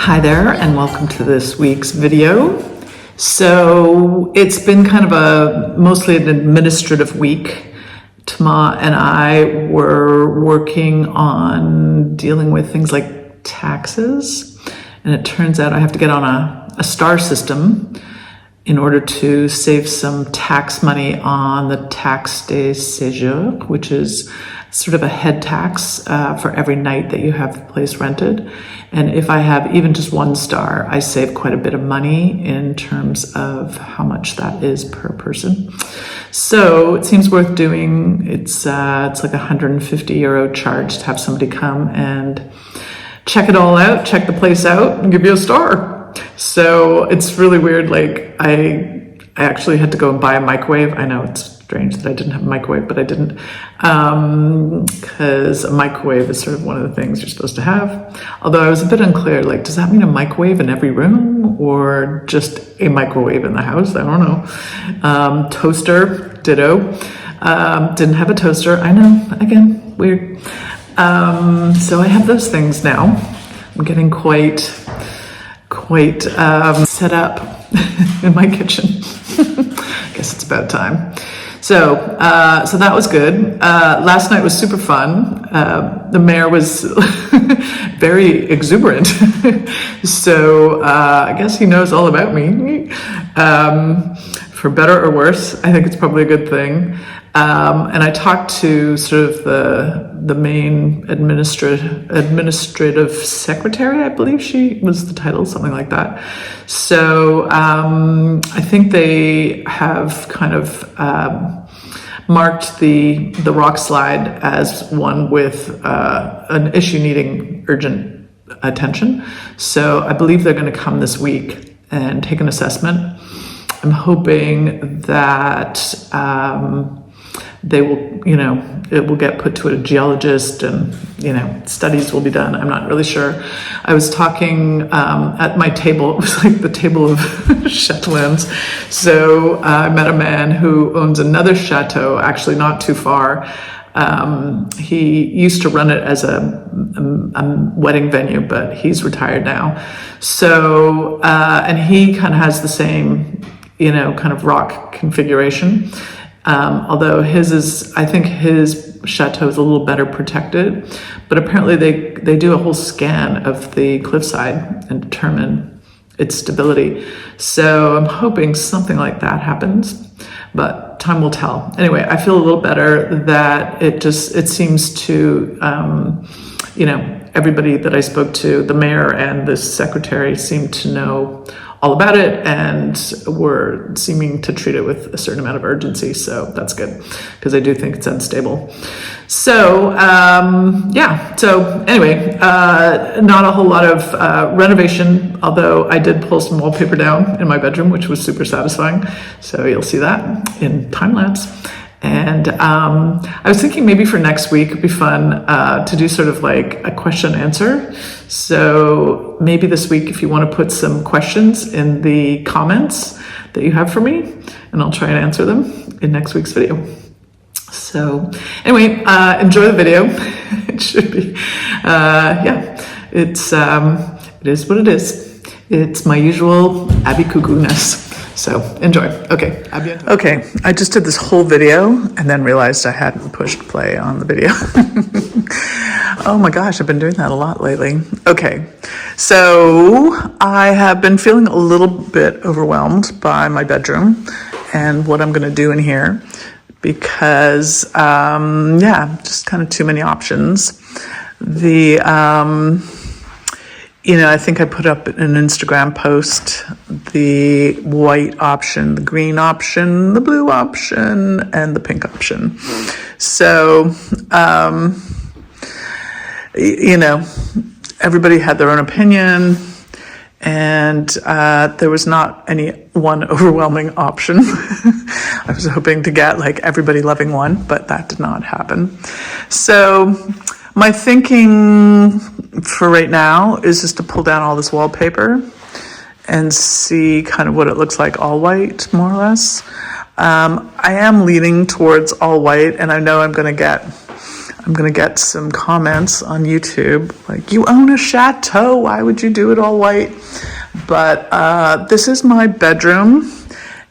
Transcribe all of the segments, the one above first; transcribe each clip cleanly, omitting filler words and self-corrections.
Hi there, and welcome to this week's video. So it's been kind of mostly an administrative week. Tama and I were working on dealing with things like taxes, and it turns out I have to get on a star system in order to save some tax money on the taxe de séjour, which is sort of a head tax for every night that you have the place rented. And if I have even just one star, I save quite a bit of money in terms of how much that is per person. So it seems worth doing. It's like €150 charge to have somebody come and check it all out, check the place out, and give you a star. So it's really weird. Like I actually had to go and buy a microwave. I know it's strange that I didn't have a microwave, but I didn't, because a microwave is sort of one of the things you're supposed to have. Although I was a bit unclear, like, does that mean a microwave in every room or just a microwave in the house? I don't know. Toaster, ditto. Didn't have a toaster. I know, again, weird. So I have those things now. I'm getting quite set up in my kitchen. I guess it's about time. So that was good. Last night was super fun. The mayor was very exuberant. So I guess he knows all about me. For better or worse, I think it's probably a good thing. And I talked to sort of the main administrative secretary, I believe she was the title, something like that. So I think they have kind of marked the rock slide as one with an issue needing urgent attention. So I believe they're going to come this week and take an assessment. I'm hoping that they will, it will get put to a geologist and, studies will be done. I'm not really sure. I was talking at my table. It was like the table of Chateauans. So I met a man who owns another chateau, actually not too far. He used to run it as a wedding venue, but he's retired now. So, and he kind of has the same, kind of rock configuration. Although I think his chateau is a little better protected, but apparently they do a whole scan of the cliffside and determine its stability. So I'm hoping something like that happens, but time will tell. Anyway, I feel a little better that it seems to, everybody that I spoke to, the mayor and the secretary seemed to know all about it and were seeming to treat it with a certain amount of urgency. So that's good, because I do think it's unstable. So, So anyway, not a whole lot of renovation, although I did pull some wallpaper down in my bedroom, which was super satisfying. So you'll see that in Timelapse. And I was thinking maybe for next week it'd be fun to do sort of like a question and answer. So maybe this week, if you want to put some questions in the comments that you have for me, and I'll try and answer them in next week's video. So anyway, enjoy the video. It should be, it is what it is. It's my usual Abby Cuckoo-ness. So enjoy. Okay. Okay. I just did this whole video and then realized I hadn't pushed play on the video. Oh my gosh, I've been doing that a lot lately. Okay. So I have been feeling a little bit overwhelmed by my bedroom and what I'm going to do in here because, just kind of too many options. I think I put up an Instagram post, the white option, the green option, the blue option, and the pink option. So, everybody had their own opinion, and there was not any one overwhelming option. I was hoping to get like everybody loving one, but that did not happen. So my thinking for right now is just to pull down all this wallpaper and see kind of what it looks like all white, more or less. I am leaning towards all white, and I know I'm going I'm gonna get some comments on YouTube like, you own a chateau, why would you do it all white? But this is my bedroom,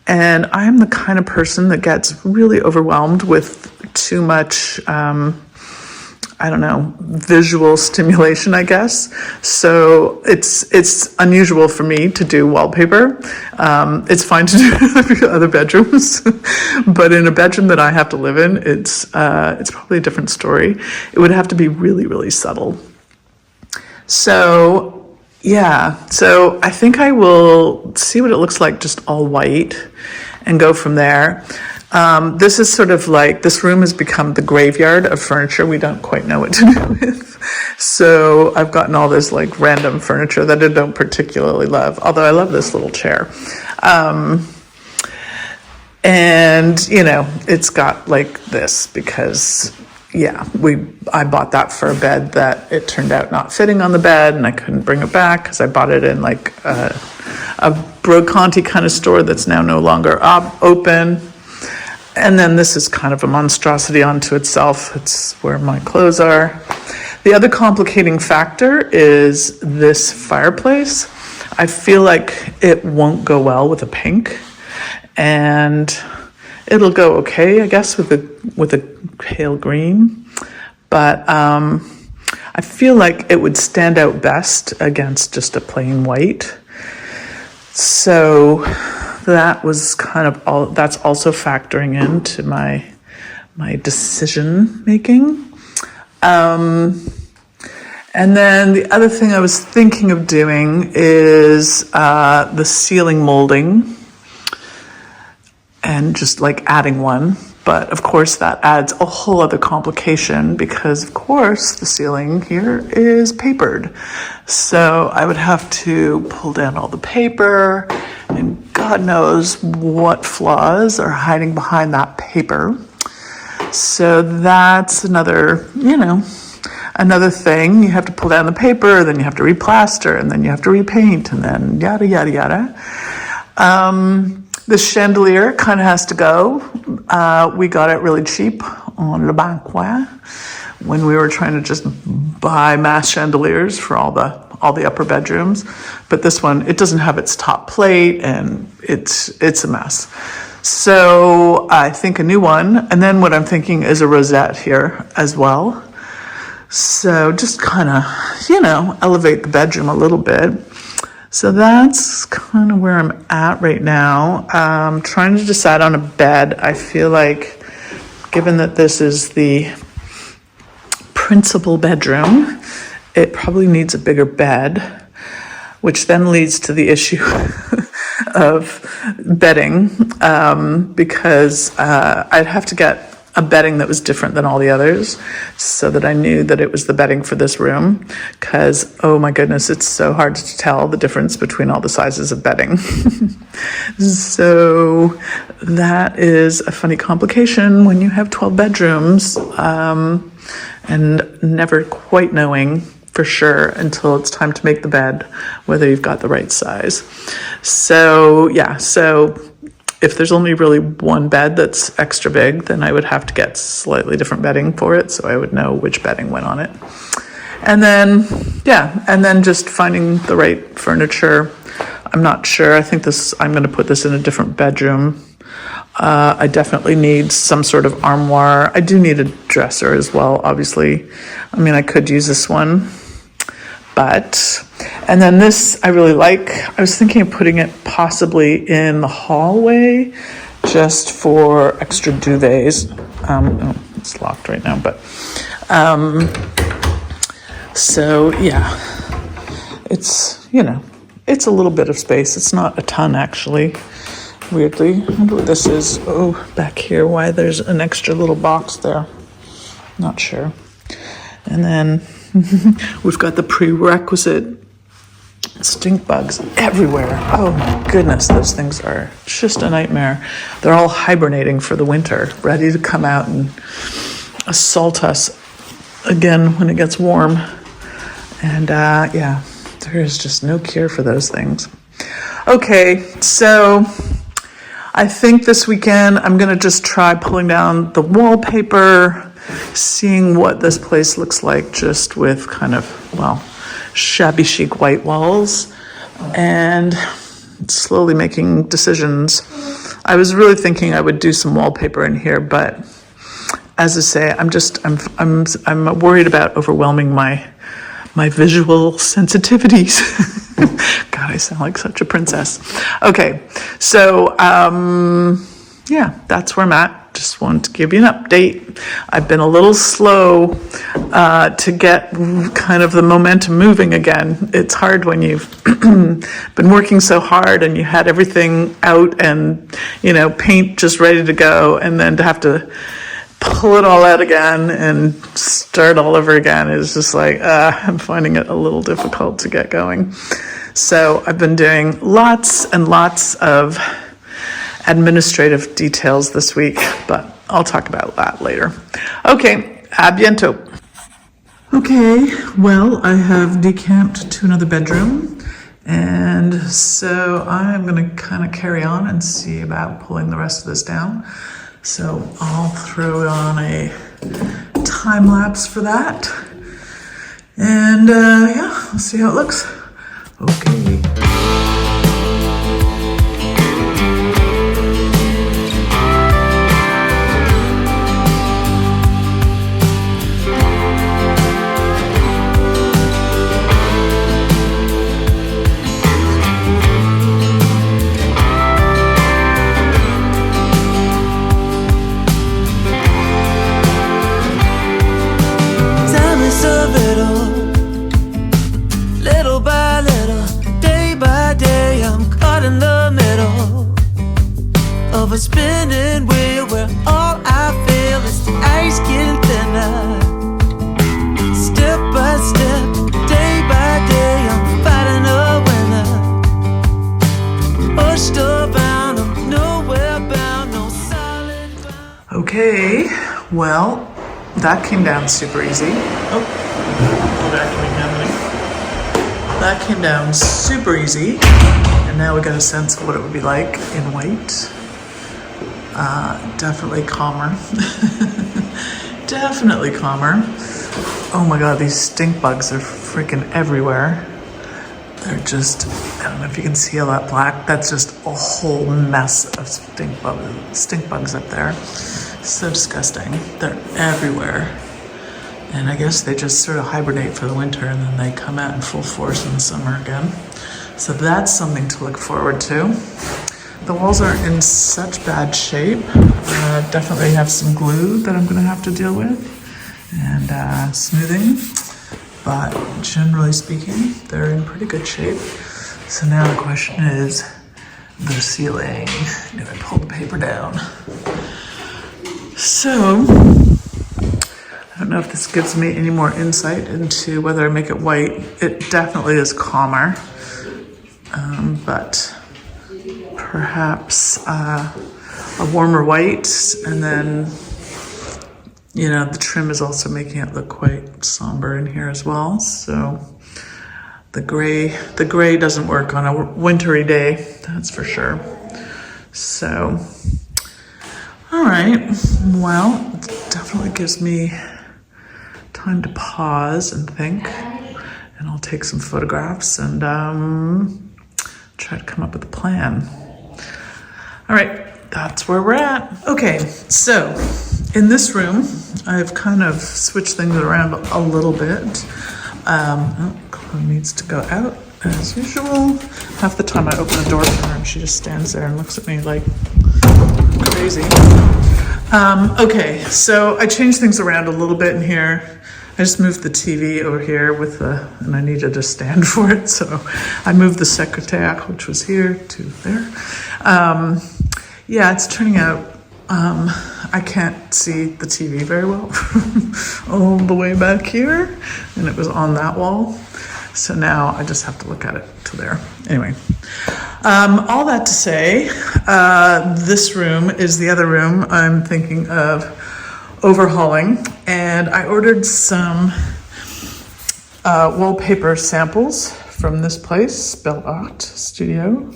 and I'm the kind of person that gets really overwhelmed with too much, I don't know, visual stimulation, I guess. So it's unusual for me to do wallpaper. It's fine to do other bedrooms, but in a bedroom that I have to live in, it's probably a different story. It would have to be really, really subtle. So yeah, so I think I will see what it looks like just all white and go from there. This is sort of like, this room has become the graveyard of furniture. We don't quite know what to do with. So I've gotten all this like random furniture that I don't particularly love, although I love this little chair. And you know, it's got like this because yeah, I bought that for a bed that it turned out not fitting on the bed, and I couldn't bring it back because I bought it in like a brocanti kind of store that's now no longer open. And then this is kind of a monstrosity unto itself. It's where my clothes are. The other complicating factor is this fireplace. I feel like it won't go well with a pink, and it'll go okay, I guess, with a pale green. But I feel like it would stand out best against just a plain white. So that was kind of that's also factoring into my decision making. And then the other thing I was thinking of doing is the ceiling molding and just like adding one. But of course that adds a whole other complication because of course the ceiling here is papered. So I would have to pull down all the paper, and God knows what flaws are hiding behind that paper. So that's another, another thing. You have to pull down the paper, then you have to replaster, and then you have to repaint, and then yada, yada, yada. The chandelier kind of has to go. We got it really cheap on Le Bon Coin when we were trying to just buy mass chandeliers for all the upper bedrooms. But this one, it doesn't have its top plate, and it's a mess. So I think a new one. And then what I'm thinking is a rosette here as well. So just kind of, elevate the bedroom a little bit. So that's kind of where I'm at right now. Trying to decide on a bed. I feel like, given that this is the principal bedroom, it probably needs a bigger bed, which then leads to the issue of bedding, because I'd have to get a bedding that was different than all the others so that I knew that it was the bedding for this room, because oh my goodness, it's so hard to tell the difference between all the sizes of bedding. So that is a funny complication when you have 12 bedrooms, and never quite knowing for sure until it's time to make the bed whether you've got the right size. So yeah, so if there's only really one bed that's extra big, then I would have to get slightly different bedding for it, so I would know which bedding went on it. And then, and then just finding the right furniture. I'm not sure. I think I'm going to put this in a different bedroom. I definitely need some sort of armoire. I do need a dresser as well, obviously. I mean, I could use this one. And then this I really like. I was thinking of putting it possibly in the hallway just for extra duvets. It's locked right now, but so yeah, it's, it's a little bit of space. It's not a ton actually, weirdly. I wonder what this is. Oh, back here, why there's an extra little box there. Not sure. And then we've got the prerequisite stink bugs everywhere. Oh my goodness, those things are just a nightmare. They're all hibernating for the winter, ready to come out and assault us again when it gets warm. And there is just no cure for those things. Okay, so I think this weekend I'm going to just try pulling down the wallpaper seeing what this place looks like just with kind of, well, shabby chic white walls, and slowly making decisions. I was really thinking I would do some wallpaper in here, but as I say, I'm worried about overwhelming my visual sensitivities. God, I sound like such a princess. Okay, so yeah, that's where I'm at. Just wanted to give you an update. I've been a little slow to get kind of the momentum moving again. It's hard when you've been working so hard and you had everything out and, you know, paint just ready to go, and then to have to pull it all out again and start all over again is just like, I'm finding it a little difficult to get going. So I've been doing lots and lots of administrative details this week, but I'll talk about that later. Okay, a biento. Okay, well, I have decamped to another bedroom, and so I'm gonna kind of carry on and see about pulling the rest of this down. So I'll throw on a time lapse for that, and yeah, we'll see how it looks. Okay. Of a spinning wheel where all I feel is the ice getting thinner. Step by step, day by day, I'm fighting a winner. Pushed around, I'm nowhere bound, no solid ground. Okay, well, that came down super easy. Oh, that came down super easy. And now we got a sense of what it would be like in white. Definitely calmer. Definitely calmer. Oh my God, these stink bugs are freaking everywhere. They're just, I don't know if you can see all that black. That's just a whole mess of stink bugs up there. So disgusting. They're everywhere. And I guess they just sort of hibernate for the winter and then they come out in full force in the summer again. So that's something to look forward to. The walls are in such bad shape. Definitely have some glue that I'm gonna have to deal with and smoothing. But generally speaking, they're in pretty good shape. So now the question is the ceiling. Do I pull the paper down? So, I don't know if this gives me any more insight into whether I make it white. It definitely is calmer, but perhaps a warmer white, and then, you know, the trim is also making it look quite somber in here as well. So the gray doesn't work on a wintry day, that's for sure. So, all right, well, it definitely gives me time to pause and think, and I'll take some photographs and try to come up with a plan. All right, that's where we're at. Okay, so in this room, I've kind of switched things around a little bit. Chloe needs to go out as usual. Half the time I open the door for her and she just stands there and looks at me like crazy. Okay, so I changed things around a little bit in here. I just moved the TV over here and I needed a stand for it, so I moved the secretary, which was here, to there. Yeah, it's turning out, I can't see the TV very well all the way back here, and it was on that wall. So now I just have to look at it to there. Anyway, all that to say, this room is the other room I'm thinking of overhauling, and I ordered some wallpaper samples from this place, Belle Art Studio.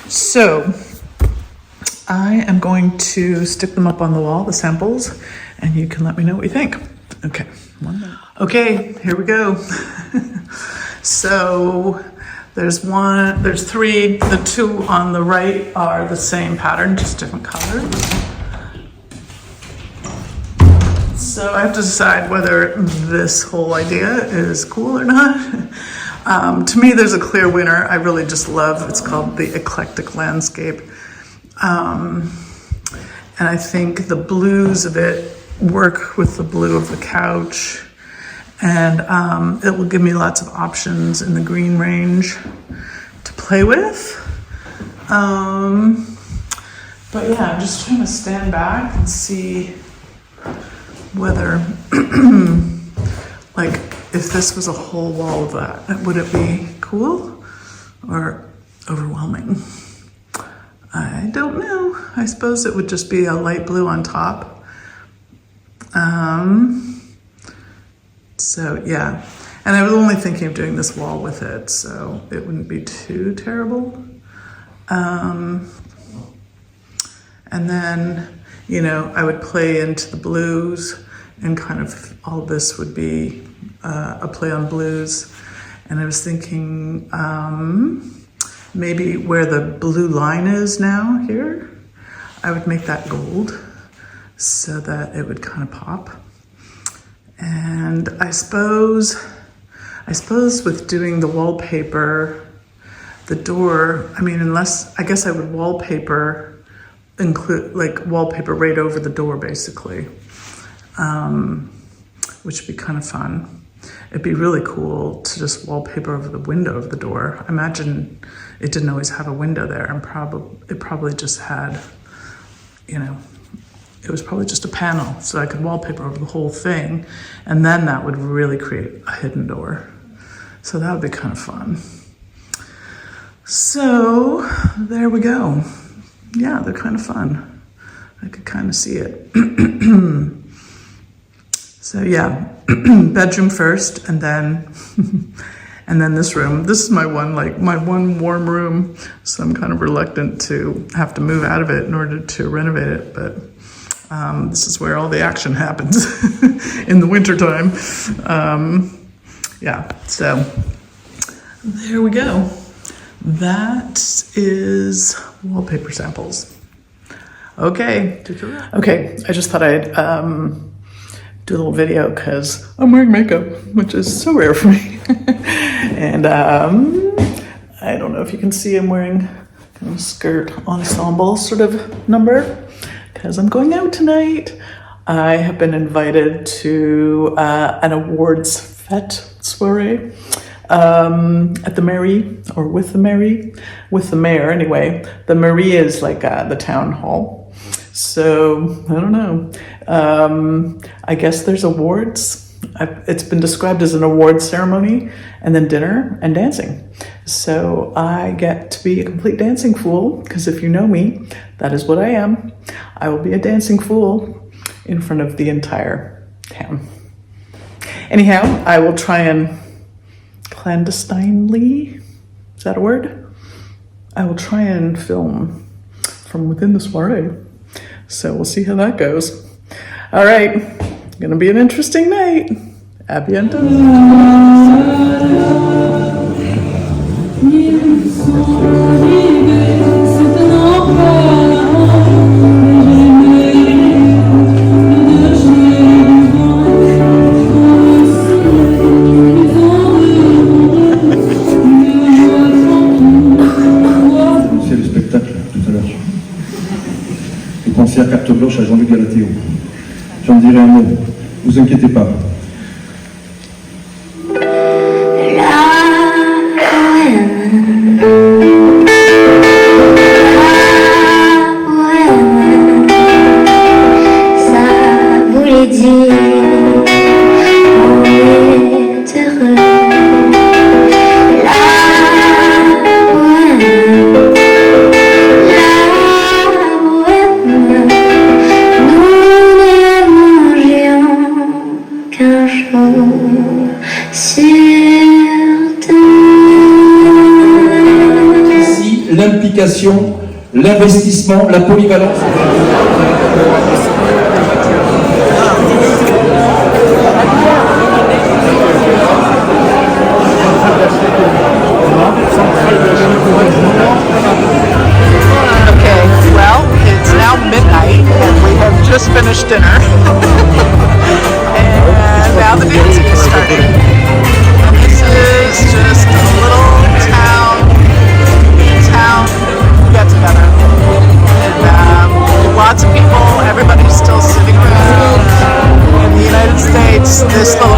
So I am going to stick them up on the wall, the samples, and you can let me know what you think. Okay, 1 minute. Okay, here we go. So there's three. The two on the right are the same pattern, just different colors. So I have to decide whether this whole idea is cool or not. To me, there's a clear winner. I really just love, it's called the Eclectic Landscape. And I think the blues of it work with the blue of the couch. And it will give me lots of options in the green range to play with. But yeah, I'm just trying to stand back and see whether, like, if this was a whole wall of that, would it be cool or overwhelming? I don't know. I suppose it would just be a light blue on top. So yeah, and I was only thinking of doing this wall with it, so it wouldn't be too terrible. And then, you know, I would play into the blues, and kind of all of this would be a play on blues. And I was thinking maybe where the blue line is now here, I would make that gold so that it would kind of pop. And I suppose with doing the wallpaper, the door, I mean, I guess I would wallpaper right over the door, basically, which would be kind of fun. It'd be really cool to just wallpaper over the window of the door. I imagine it didn't always have a window there, and it probably just had, you know, it was probably just a panel, so I could wallpaper over the whole thing, and then that would really create a hidden door. So that would be kind of fun. So there we go. Yeah, they're kind of fun. I could kind of see it. So yeah, bedroom first, and then this room. This is my one warm room, so I'm kind of reluctant to have to move out of it in order to renovate it, but this is where all the action happens in the wintertime. Yeah, so there we go. That is wallpaper samples. Okay, I just thought I'd do a little video because I'm wearing makeup, which is so rare for me. And I don't know if you can see I'm wearing kind of a skirt ensemble sort of number because I'm going out tonight. I have been invited to an awards fête soiree at the mairie, or with the mayor anyway. The mairie is like the town hall. So I don't know. I guess there's awards. It's been described as an award ceremony and then dinner and dancing. So I get to be a complete dancing fool, because if you know me, that is what I am. I will be a dancing fool in front of the entire town. Anyhow, I will try and clandestinely, is that a word? I will try and film from within the soiree. So we'll see how that goes. All right, gonna be an interesting night. A bientôt. C'est le spectacle tout à l'heure. Et pensez à carte blanche à Jean-Luc Galathéo. J'en dirai un mot, vous inquiétez pas. L'implication l'investissement, la polyvalence. Okay, well, it's now midnight and we have just finished dinner. And now the dancing is starting. And this is just a little town get together. And lots of people, everybody's still sitting around. In the United States, this little